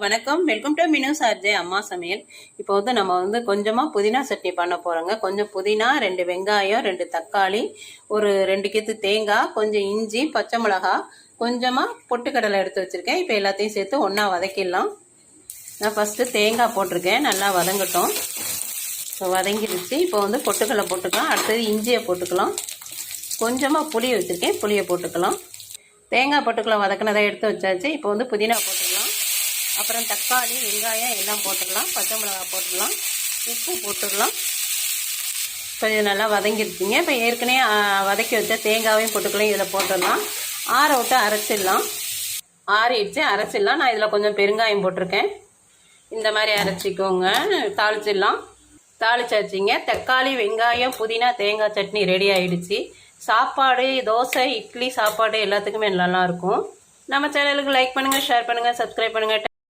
வணக்கம், welcome to மினு சார்ஜே அம்மா சமையல். இப்போ நம்ம கொஞ்சமாக புதினா சட்னி பண்ண போகிறோங்க. கொஞ்சம் புதினா, 2 வெங்காயம், 2 தக்காளி, ஒரு 2 கீத்து தேங்காய், கொஞ்சம் இஞ்சி, பச்சை மிளகா, கொஞ்சமாக பொட்டுக்கடலை எடுத்து வச்சுருக்கேன். இப்போ எல்லாத்தையும் சேர்த்து ஒன்றா வதக்கிடலாம். நான் ஃபஸ்ட்டு தேங்காய் போட்டிருக்கேன், நல்லா வதங்கட்டும். இப்போ வதங்கிடுச்சு. இப்போ பொட்டுக்கடலை போட்டுக்கலாம். அடுத்தது இஞ்சியை போட்டுக்கலாம். கொஞ்சமாக புளி வச்சுருக்கேன், புளியை போட்டுக்கலாம். தேங்காய் பொட்டுக்கடலை வதக்கினதை எடுத்து வச்சாச்சு. இப்போ புதினா போட்டுக்கலாம். அப்புறம் தக்காளி, வெங்காயம் எல்லாம் போட்டுக்கலாம். பச்சை மிளகாய் போட்டுக்கலாம். உப்பு போட்டுக்கலாம். இப்போ இது நல்லா வதங்கிடுச்சிங்க. இப்போ ஏற்கனவே வதக்கி வச்ச தேங்காயும் போட்டுக்கலாம். இதில் போட்டுடலாம். ஆற விட்டு அரைச்சிடலாம். ஆறிடுச்சு, அரைச்சிடலாம். நான் இதில் கொஞ்சம் பெருங்காயம் போட்டிருக்கேன். இந்த மாதிரி அரைச்சிக்கோங்க. தாளிச்சிடலாம். தாளிச்சாச்சிங்க. தக்காளி, வெங்காயம், புதினா, தேங்காய் சட்னி ரெடி ஆகிடுச்சு. சாப்பாடு, தோசை, இட்லி, சாப்பாடு எல்லாத்துக்குமே நல்லாயிருக்கும். நம்ம சேனலுக்கு லைக் பண்ணுங்கள், ஷேர் பண்ணுங்கள், சப்ஸ்கிரைப் பண்ணுங்கள்.